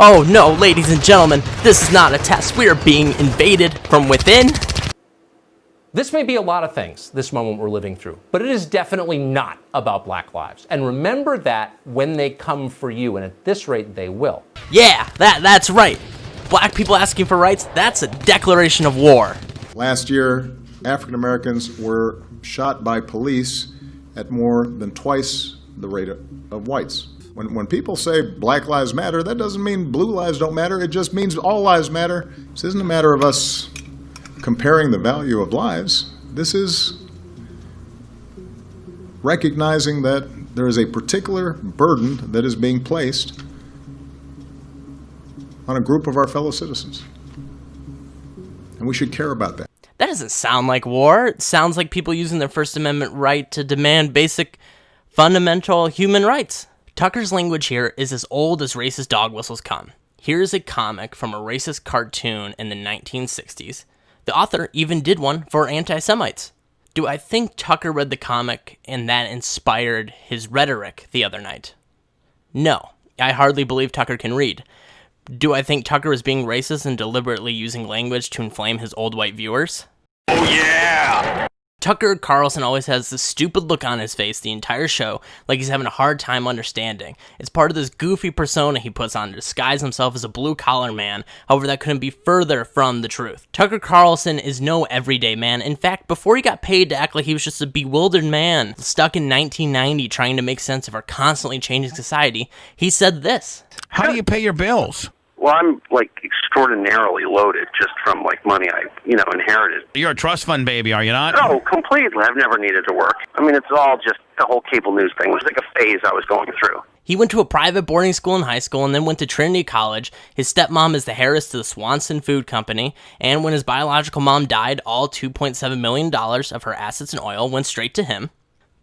Oh no, ladies and gentlemen, this is not a test. We are being invaded from within. This may be a lot of things, this moment we're living through, but it is definitely not about Black lives. And remember that when they come for you, and at this rate, they will. Yeah, that's right. Black people asking for rights, that's a declaration of war. Last year, African Americans were shot by police at more than twice the rate of whites. When people say Black lives matter, that doesn't mean blue lives don't matter. It just means all lives matter. This isn't a matter of us comparing the value of lives. This is recognizing that there is a particular burden that is being placed on a group of our fellow citizens. And we should care about that. That doesn't sound like war. It sounds like people using their First Amendment right to demand basic, fundamental human rights. Tucker's language here is as old as racist dog whistles come. Here's a comic from a racist cartoon in the 1960s. The author even did one for anti-Semites. Do I think Tucker read the comic and that inspired his rhetoric the other night? No, I hardly believe Tucker can read. Do I think Tucker was being racist and deliberately using language to inflame his old white viewers? Oh yeah! Tucker Carlson always has this stupid look on his face the entire show, like he's having a hard time understanding. It's part of this goofy persona he puts on to disguise himself as a blue-collar man. However, that couldn't be further from the truth. Tucker Carlson is no everyday man. In fact, before he got paid to act like he was just a bewildered man stuck in 1990 trying to make sense of our constantly changing society, he said this. How do you pay your bills? Well, I'm extraordinarily loaded just from money I, inherited. You're a trust fund baby, are you not? No, completely. I've never needed to work. I mean, it's all just the whole cable news thing. It was like a phase I was going through. He went to a private boarding school in high school and then went to Trinity College. His stepmom is the heiress to the Swanson Food Company. And when his biological mom died, all $2.7 million of her assets and oil went straight to him.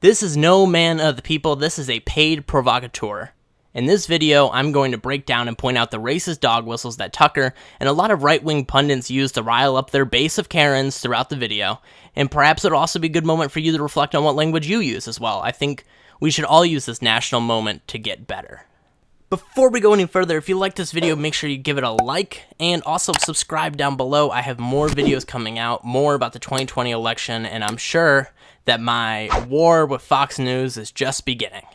This is no man of the people. This is a paid provocateur. In this video, I'm going to break down and point out the racist dog whistles that Tucker and a lot of right-wing pundits use to rile up their base of Karens throughout the video, and perhaps it'll also be a good moment for you to reflect on what language you use as well. I think we should all use this national moment to get better. Before we go any further, if you like this video, make sure you give it a like, and also subscribe down below. I have more videos coming out, more about the 2020 election, and I'm sure that my war with Fox News is just beginning.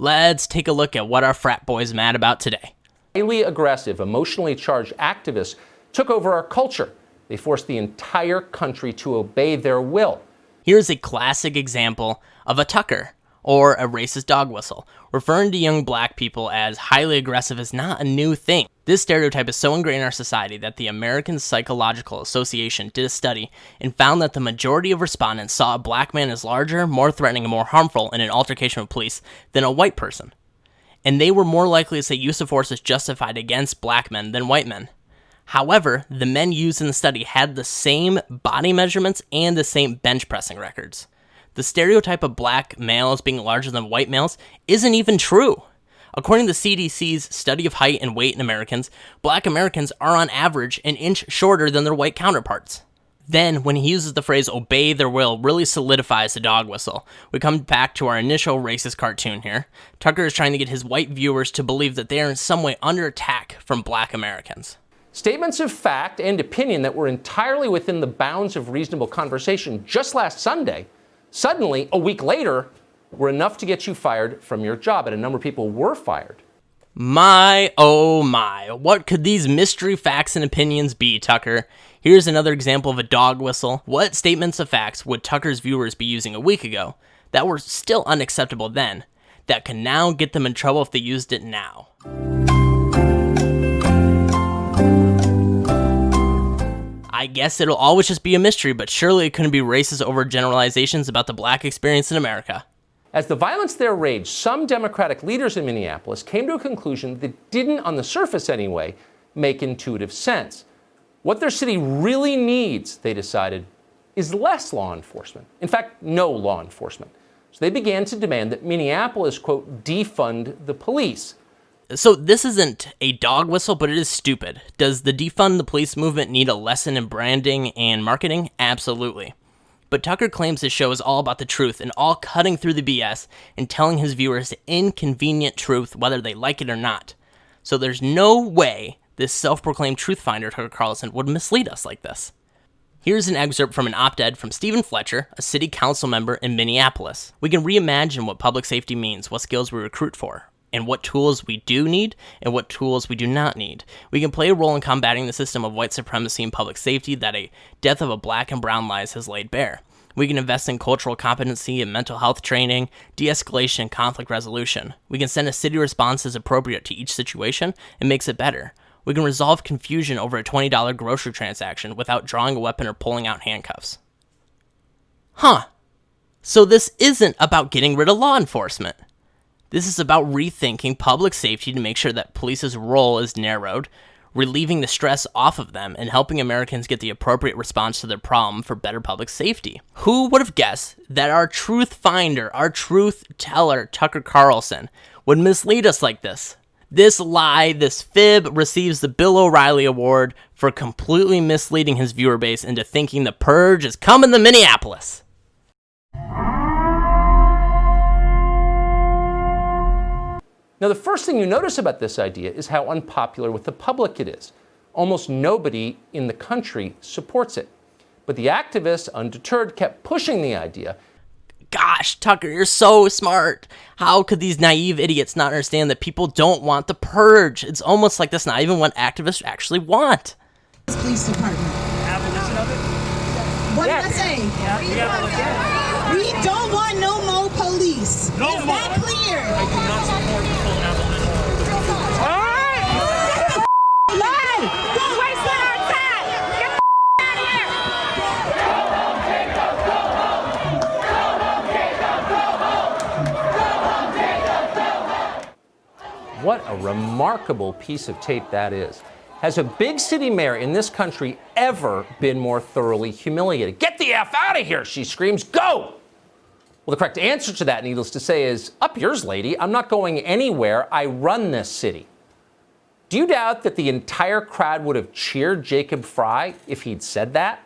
Let's take a look at what our frat boy's mad about today. Highly aggressive, emotionally charged activists took over our culture. They forced the entire country to obey their will. Here's a classic example of a Tucker, or a racist dog whistle. Referring to young black people as highly aggressive is not a new thing. This stereotype is so ingrained in our society that the American Psychological Association did a study and found that the majority of respondents saw a black man as larger, more threatening, and more harmful in an altercation with police than a white person. And they were more likely to say use of force is justified against black men than white men. However, the men used in the study had the same body measurements and the same bench pressing records. The stereotype of black males being larger than white males isn't even true. According to the CDC's study of height and weight in Americans, black Americans are on average an inch shorter than their white counterparts. Then, when he uses the phrase obey their will, really solidifies the dog whistle. We come back to our initial racist cartoon here. Tucker is trying to get his white viewers to believe that they are in some way under attack from black Americans. Statements of fact and opinion that were entirely within the bounds of reasonable conversation just last Sunday, suddenly, a week later, were enough to get you fired from your job, and a number of people were fired. My, oh my, what could these mystery facts and opinions be, Tucker? Here's another example of a dog whistle. What statements of facts would Tucker's viewers be using a week ago that were still unacceptable then, that can now get them in trouble if they used it now? I guess it'll always just be a mystery, but surely it couldn't be racist overgeneralizations about the black experience in America. As the violence there raged, some Democratic leaders in Minneapolis came to a conclusion that didn't, on the surface anyway, make intuitive sense. What their city really needs, they decided, is less law enforcement. In fact, no law enforcement. So they began to demand that Minneapolis, quote, defund the police. So this isn't a dog whistle, but it is stupid. Does the defund the police movement need a lesson in branding and marketing? Absolutely. But Tucker claims his show is all about the truth and all cutting through the BS and telling his viewers the inconvenient truth whether they like it or not. So there's no way this self-proclaimed truth finder, Tucker Carlson, would mislead us like this. Here's an excerpt from an op-ed from Stephen Fletcher, a city council member in Minneapolis. We can reimagine what public safety means, what skills we recruit for, and what tools we do need and what tools we do not need. We can play a role in combating the system of white supremacy and public safety that a death of a black and brown lives has laid bare. We can invest in cultural competency and mental health training, de-escalation, and conflict resolution. We can send a city response as appropriate to each situation and makes it better. We can resolve confusion over a $20 grocery transaction without drawing a weapon or pulling out handcuffs. So this isn't about getting rid of law enforcement. This is about rethinking public safety to make sure that police's role is narrowed, relieving the stress off of them, and helping Americans get the appropriate response to their problem for better public safety. Who would have guessed that our truth finder, our truth teller, Tucker Carlson, would mislead us like this? This lie, this fib, receives the Bill O'Reilly Award for completely misleading his viewer base into thinking the purge is coming to Minneapolis. Now, the first thing you notice about this idea is how unpopular with the public it is. Almost nobody in the country supports it. But the activists, undeterred, kept pushing the idea. Gosh, Tucker, you're so smart. How could these naive idiots not understand that people don't want the purge? It's almost like that's not even what activists actually want. Police department. Abolition of it? What did I say? Yeah. We don't want no more police. No Is more. that clear? I do not support the full abolition. What a remarkable piece of tape that is. Has a big city mayor in this country ever been more thoroughly humiliated? Get the F out of here, she screams. Go! Well, the correct answer to that, needless to say, is up yours, lady. I'm not going anywhere. I run this city. Do you doubt that the entire crowd would have cheered Jacob Frey if he'd said that?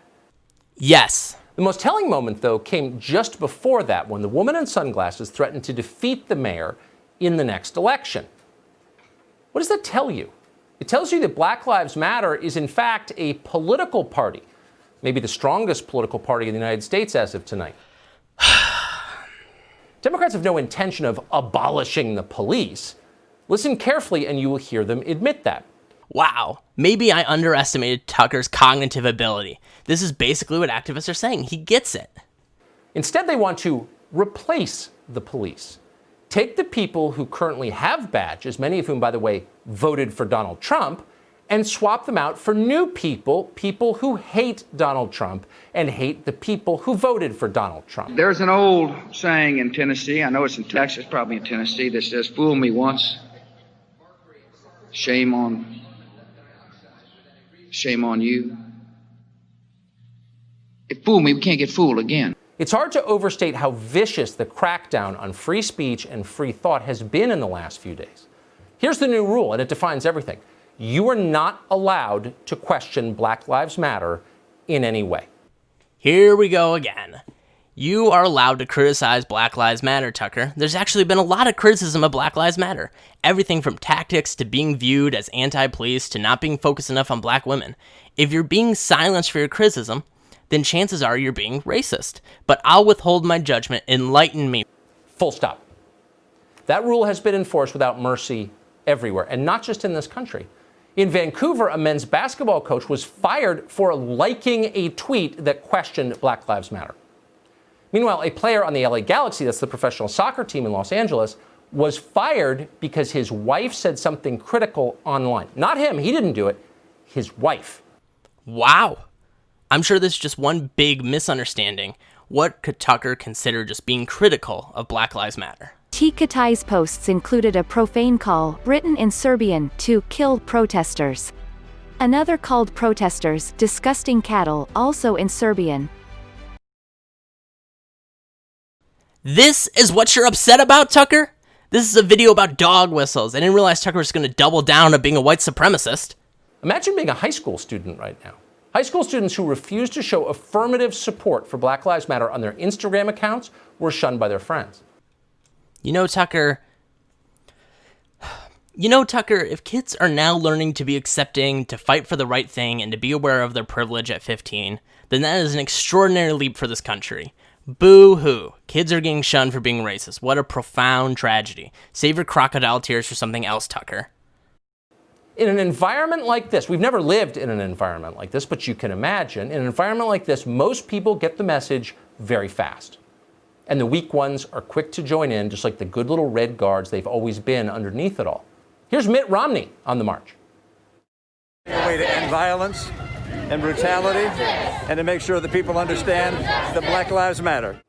Yes. The most telling moment, though, came just before that, when the woman in sunglasses threatened to defeat the mayor in the next election. What does that tell you? It tells you that Black Lives Matter is, in fact, a political party, maybe the strongest political party in the United States as of tonight. Democrats have no intention of abolishing the police. Listen carefully and you will hear them admit that. Wow, maybe I underestimated Tucker's cognitive ability. This is basically what activists are saying. He gets it. Instead, they want to replace the police. Take the people who currently have badges, many of whom, by the way, voted for Donald Trump, and swap them out for new people, people who hate Donald Trump and hate the people who voted for Donald Trump. There's an old saying in Tennessee, I know it's in Texas, probably in Tennessee, that says, fool me once, shame on you. If fool me, we can't get fooled again. It's hard to overstate how vicious the crackdown on free speech and free thought has been in the last few days. Here's the new rule, and it defines everything. You are not allowed to question Black Lives Matter in any way. Here we go again. You are allowed to criticize Black Lives Matter, Tucker. There's actually been a lot of criticism of Black Lives Matter. Everything from tactics to being viewed as anti-police to not being focused enough on black women. If you're being silenced for your criticism, then chances are you're being racist. But I'll withhold my judgment. Enlighten me. Full stop. That rule has been enforced without mercy everywhere, and not just in this country. In Vancouver, a men's basketball coach was fired for liking a tweet that questioned Black Lives Matter. Meanwhile, a player on the LA Galaxy, that's the professional soccer team in Los Angeles, was fired because his wife said something critical online. Not him, he didn't do it, his wife. Wow. I'm sure this is just one big misunderstanding. What could Tucker consider just being critical of Black Lives Matter? Tikatai's posts included a profane call, written in Serbian, to kill protesters. Another called protesters disgusting cattle, also in Serbian. This is what you're upset about, Tucker? This is a video about dog whistles. I didn't realize Tucker was going to double down on being a white supremacist. Imagine being a high school student right now. High school students who refused to show affirmative support for Black Lives Matter on their Instagram accounts were shunned by their friends. You know, Tucker, You know, Tucker, if kids are now learning to be accepting, to fight for the right thing, and to be aware of their privilege at 15, then that is an extraordinary leap for this country. Boo-hoo. Kids are getting shunned for being racist. What a profound tragedy. Save your crocodile tears for something else, Tucker. In an environment like this, we've never lived in an environment like this, but you can imagine, in an environment like this, most people get the message very fast. And the weak ones are quick to join in, just like the good little red guards they've always been underneath it all. Here's Mitt Romney on the march. A way to end violence and brutality and to make sure that people understand that Black Lives Matter.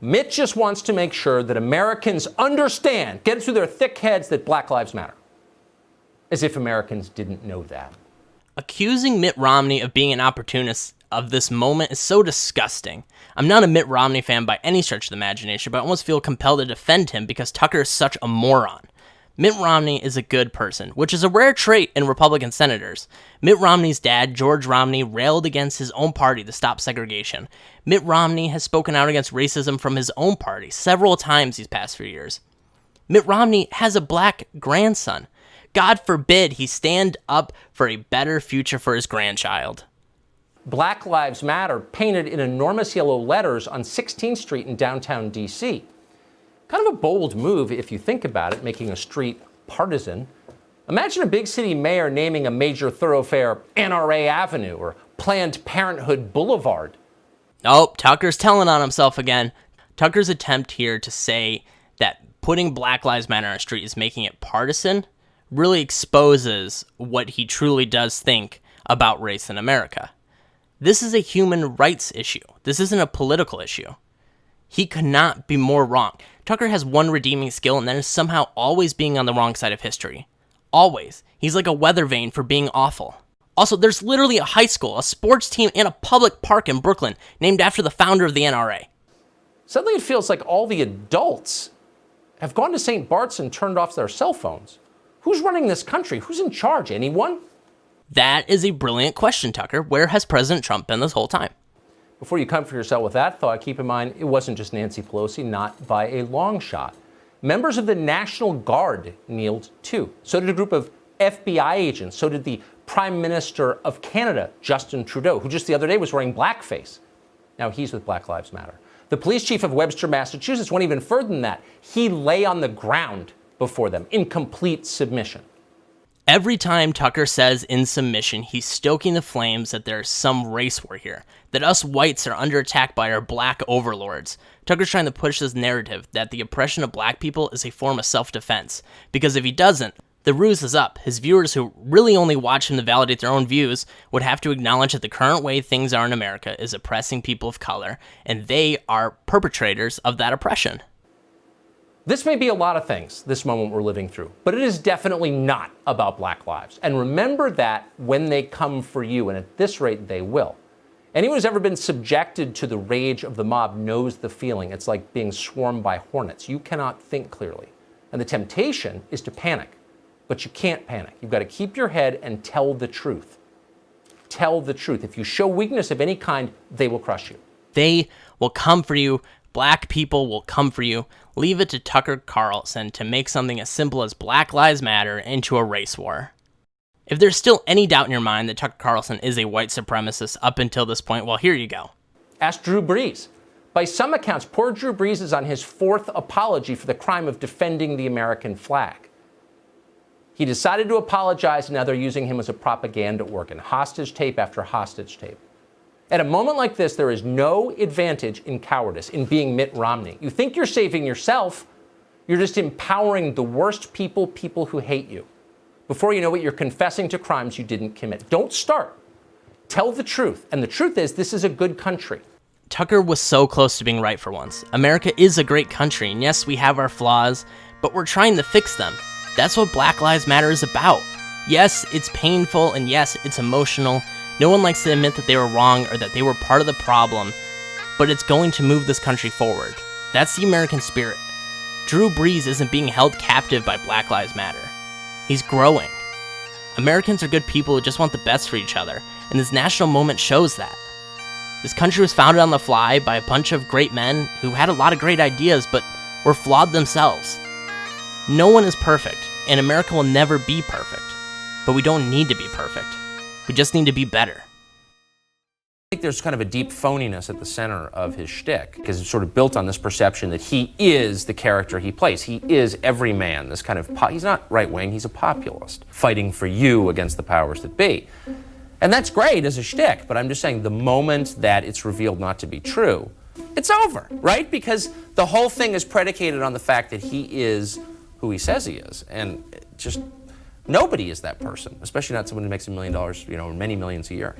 Mitt just wants to make sure that Americans understand, get it through their thick heads, that Black Lives Matter. As if Americans didn't know that. Accusing Mitt Romney of being an opportunist of this moment is so disgusting. I'm not a Mitt Romney fan by any stretch of the imagination, but I almost feel compelled to defend him because Tucker is such a moron. Mitt Romney is a good person, which is a rare trait in Republican senators. Mitt Romney's dad, George Romney, railed against his own party to stop segregation. Mitt Romney has spoken out against racism from his own party several times these past few years. Mitt Romney has a black grandson. God forbid he stand up for a better future for his grandchild. Black Lives Matter painted in enormous yellow letters on 16th Street in downtown D.C. Kind of a bold move if you think about it, making a street partisan. Imagine a big city mayor naming a major thoroughfare NRA Avenue or Planned Parenthood Boulevard. Oh, Tucker's telling on himself again. Tucker's attempt here to say that putting Black Lives Matter on a street is making it partisan really exposes what he truly does think about race in America. This is a human rights issue. This isn't a political issue. He could not be more wrong. Tucker has one redeeming skill, and that is somehow always being on the wrong side of history. Always. He's like a weather vane for being awful. Also, there's literally a high school, a sports team, and a public park in Brooklyn named after the founder of the NRA. Suddenly it feels like all the adults have gone to St. Bart's and turned off their cell phones. Who's running this country? Who's in charge? Anyone? That is a brilliant question, Tucker. Where has President Trump been this whole time? Before you comfort yourself with that thought, keep in mind it wasn't just Nancy Pelosi, not by a long shot. Members of the National Guard kneeled too. So did a group of FBI agents. So did the Prime Minister of Canada, Justin Trudeau, who just the other day was wearing blackface. Now he's with Black Lives Matter. The police chief of Webster, Massachusetts went even further than that. He lay on the ground before them in complete submission. Every time Tucker says in submission, he's stoking the flames that there's some race war here, that us whites are under attack by our black overlords. Tucker's trying to push this narrative that the oppression of black people is a form of self-defense, because if he doesn't, the ruse is up. His viewers, who really only watch him to validate their own views, would have to acknowledge that the current way things are in America is oppressing people of color, and they are perpetrators of that oppression. This may be a lot of things, this moment we're living through, but it is definitely not about black lives. And remember that when they come for you, and at this rate they will. Anyone who's ever been subjected to the rage of the mob knows the feeling. It's like being swarmed by hornets. You cannot think clearly. And the temptation is to panic, but you can't panic. You've got to keep your head and tell the truth. Tell the truth. If you show weakness of any kind, they will crush you. They will come for you. Black people will come for you. Leave it to Tucker Carlson to make something as simple as Black Lives Matter into a race war. If there's still any doubt in your mind that Tucker Carlson is a white supremacist up until this point, well, here you go. Ask Drew Brees. By some accounts, poor Drew Brees is on his fourth apology for the crime of defending the American flag. He decided to apologize, and now they're using him as a propaganda organ. Hostage tape after hostage tape. At a moment like this, there is no advantage in cowardice, in being Mitt Romney. You think you're saving yourself, you're just empowering the worst people who hate you. Before you know it, you're confessing to crimes you didn't commit. Don't start. Tell the truth. And the truth is, this is a good country. Tucker was so close to being right for once. America is a great country, and yes, we have our flaws, but we're trying to fix them. That's what Black Lives Matter is about. Yes, it's painful, and yes, it's emotional. No one likes to admit that they were wrong or that they were part of the problem, but it's going to move this country forward. That's the American spirit. Drew Brees isn't being held captive by Black Lives Matter. He's growing. Americans are good people who just want the best for each other, and this national moment shows that. This country was founded on the fly by a bunch of great men who had a lot of great ideas, but were flawed themselves. No one is perfect, and America will never be perfect. But we don't need to be perfect. We just need to be better. I think there's kind of a deep phoniness at the center of his shtick, because it's sort of built on this perception that he is the character he plays. He is every man, this kind of, he's not right-wing, he's a populist, fighting for you against the powers that be. And that's great as a shtick, but I'm just saying the moment that it's revealed not to be true, it's over, right? Because the whole thing is predicated on the fact that he is who he says he is. And just nobody is that person, especially not someone who makes $1 million, or many millions a year.